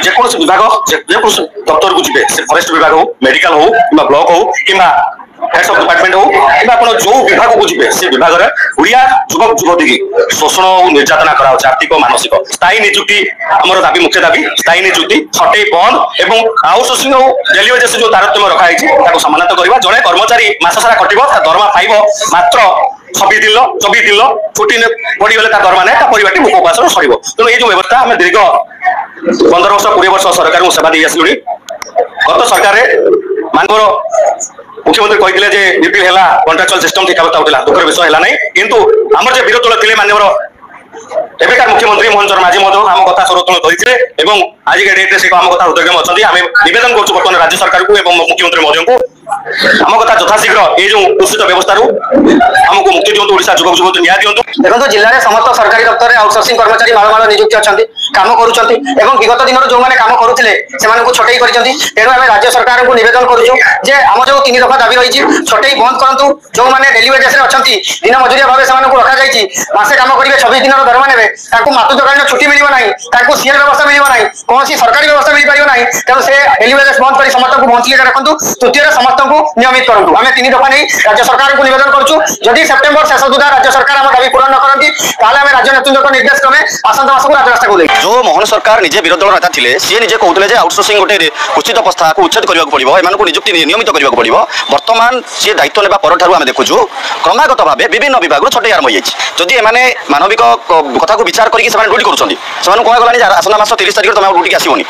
जेकोसी विभाग जेकोसी दफ्तर को जी फरेस्ट विभाग हो मेडिकल हो कि ब्लॉक हो कि हेड्स ऑफ डिपार्टमेंट हो कि जो विभाग को जी से विभाग में ओडिया युवक युवती की शोषण और निर्यातना करा आर्थिक मानसिक स्थायी निजुक्ति आम दाबी मुख्य दाबी स्थायी निजुक्ति छटे बंद एवं आउटसोर्सिंग और डेली वेजेस जो तारतम्य रखाई समानत करवा जड़े कर्मचारी मास सारा खटिब दरमा पाइब मात्र 24 दिन छुट्टी पड़गले दरमा ना परिवार उपवास सर तेणु ये जो व्यवस्था आम दीर्घ 15 वर्ष 20 वर्ष सरकार को सेवा दे आसलुनी गत सरकार मानवर मुख्यमंत्री कहते निपिल है कंट्राक्चुअल सिस्टम ठीक होता दुखर विषय है नहीं किंतु आम जो विरोध दल थे मानवर एबेकार मुख्यमंत्री मोहन चरण माझी आम कथा सर्वोत्तोलन करते आज के डेट्रे से आम कथा हृदय अच्छा आम नवेदन करूँ बर्तमान राज्य सरकार को मुख्यमंत्री महोदय को आम कथा यथाशीघ्र ये जो दूषित व्यवस्था आमको मुक्ति दिंतु ओडिशा युवक युवती न्याय दिंतु देखो जिले में समस्त सरकारी दफ्तर में आउटसोर्सिंग कर्मचारी माल नियुक्ति अच्छा काम करुँच विगत दिन जो मैंने काम करुले से छटई तेणु आम राज्य सरकार को नवेदन करुँ आम जो 3 दफा दाबी रही छटई बंद करूँ जो मैंने डेली वेजेस अच्छा दिन मजुरिया भाव से रखा जाए मसे काम करेंगे 26 दिन दरमा ने मातृत्वकालीन छुट्टी मिल ना सीएल व्यवस्था मिल ना कौन सरकारी व्यवस्था मिल पार ना तेणु से डेली वेजेस बंद कर समस्त को मंथली रखु तृतीय समस्त को नियमित करूँ आम 3 दफा नहीं राज्य सरकार को नवेदन करूँ जदि सेप्टेम्बर शेष सुधा राज्य सरकार आम दाबी पूरण न करती राज्य नेतृत्व निर्देश क्रमे आसंत मास को राजरास्ता को जो मोहन सरकार निजे विरोधी दल नेता थे सी निजे कहते आउटसोर्सिंग गोटे उचित प्रस्था को उच्छेद करने पड़ो एम निजुक्ति नियमित करने पड़ो बर्तमान सी दायित्व नेबा पर आम देखुँ क्रमागत भाव विभिन्न विभाग छटई आरंभ होती एमने मानविक कथा को विचार करके ड्यूटी करुँच कहगला आसना मास 30 तारिख तुम ड्यूटी आसोनी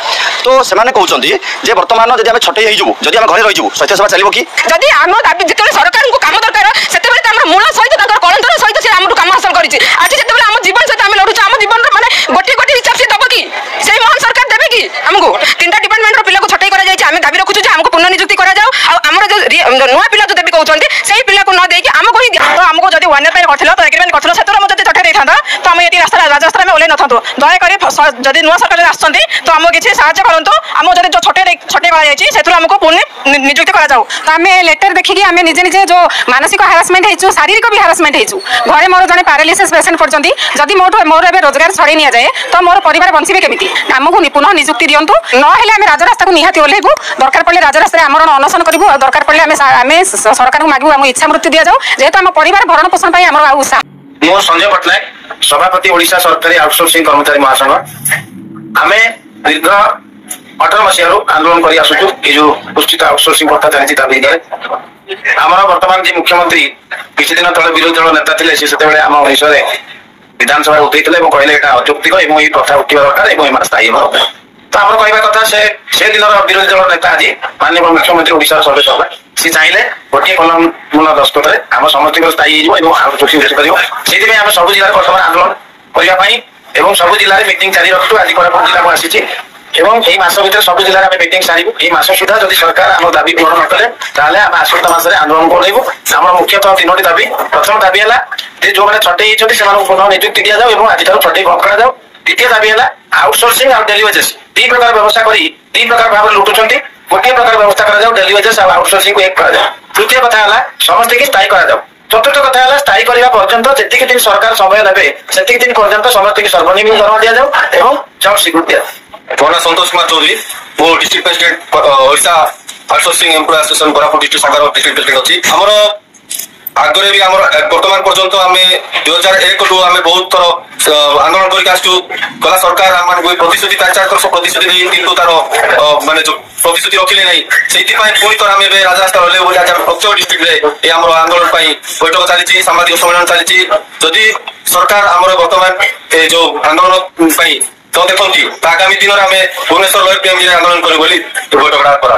तो से कहते बर्तमान जब छटई होती घर रही स्वास्थ्य सेवा चलो कि जदि आम दाबी जो सरकार को काम दरकार से मूल सहित कलंतर सहित से आम काम हासिल कर आज जो आम जीवन सहित आम लड़ुचे आम जीवन माने गोटे गोटे हिसाब से दब कि से मोहन सरकार देवे कि आमको 3टा डिपार्टमेंट पिला को छटई आम दाबी रखुचु आमको पुनः निजुक्ति आमर जो नुआ पिला जो देवी कहते से पिला को न देकी आमको ही तो आमको जब 1 year कर एग्रीमेंट कर छटई देता तो आम ये रास्ता राजस्था में ओल्लै न था दयाकोरी जब नुआ सरकार आसते तो आमको किसी साहय करूँ आम जो छटई आमको पुनः निजुक्ति आम लेटर देखिए आम निजे निजे जो मानसिक हारासमेंट हो शारीरिक भी हारासमेंट हो घरे मोर जड़े पैरालिसिस पेसेंट पड़ती जदि मोर ए रोजगार छड़े नि जाए तो मोर परिवार बंचे केमी आमको पुनः निजुक्ति दिंतु ना आम राजरास्ता को निहाती ओह्लैबू दरकार पड़े राजरास्ता आम अनशन करूँ दरकार पड़े आम सरकार को मागू आम इच्छा मृत्यु दि जाऊ जेहेतु आम परिवार भरण पोषण आम उत्साह मो संजय पट्टनायक सभापति ओडिशा सरकारी आउटसोर्सिंग कर्मचारी महासंघ आम दीर्घ 18 मसीह आंदोलन कर आसुचु ये जो उचित आउटसोर्सिंग प्रथा चलती आमर बर्तमान जी मुख्यमंत्री किसी दिन तले विरोधी दल नेता थे से आम विषय विधानसभा उठे कहले यहाँ अଯौक्तिक ये प्रथा उठा दरकार स्थायी तो आम कहवा कथा से दिन विरोधी दल नेता आज माननीय मुख्यमंत्री ओडिशा सर्वेश सी चाहिए गोटे कलम दस्तखत आम समस्त स्थायी होती आम सब जिले बर्तमान आंदोलन करने सब जिले में मीटिंग जारी रखु आज कोरापुट जिला को आसी यही मास भर सब जिले में मीटिंग सारू ये मास सुधा जब सरकार आम दाबी पूरण न कले आम आसंता मासरे आंदोलन करेबू आम मुख्यतः 3टी दाबी प्रथम दाबी है जो मैंने छटई होती से पुनः निजुक्ति दि जाऊ आज छटई बंद कर द्वितीय दाबी है आउटसोर्सिंग और डेली वेजेस 3 प्रकार व्यवस्था कर 3 प्रकार भाव लुटुंट गोटे प्रकार व्यवस्था कर डेली वेजेस और आउटसोर्सिंग को एक कर तृतीय कथा है समस्त की स्थायी कर चतुर्थ कथा है स्थायी करने पर्यंत जी दिन सरकार समय देवे से दिन पर्यंत समस्त की सर्वनिम्न दरमा दि जाऊ जॉब स्वीकृति मो ना संतोष कुमार चौधरी मो district president Odisha outsourcing employ association Koraput district शाखा डिस्ट्रिक्ट प्रेसिडेंट अच्छी आमर आगे भी आम बर्तमान पर्यंत आम 2001 रु आम बहुत थर आंदोलन कर गला सरकार आम प्रतिश्रुति 4 वर्ष प्रतिश्रुति नहीं किंतु तार माने जो प्रतिश्रुति रखिले नहीं से पुणी थर आम राजरास्ता रही प्रत्येक डिस्ट्रिक्ट आम आंदोलन बैठक चली सांबादिक सम्मेलन चली जदि सरकार आम बर्तमान जो आंदोलन तो देखती आगामी दिन में भुवनेश्वर लॉयर पीएमजी आंदोलन करूँ बैठक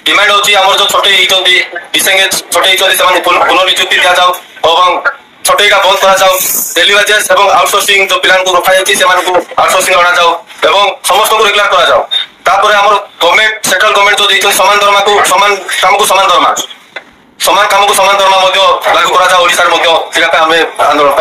डिमांड होची जो छटई डिसेंगेज छटई पुनः निजुक्ति दि जाऊ और छटई का बंद करा डेली वेजेस और आउटसोर्सिंग जो पिला रखा आउटसोर्सिंग अणा जाऊ समस्त को रेगुलर करा तापर आम गवर्नमेंट सेंट्रल गवर्नमेंट जो देते समान दरमा को समान काम को समान दरमा लागू करा ओडिशा आंदोलन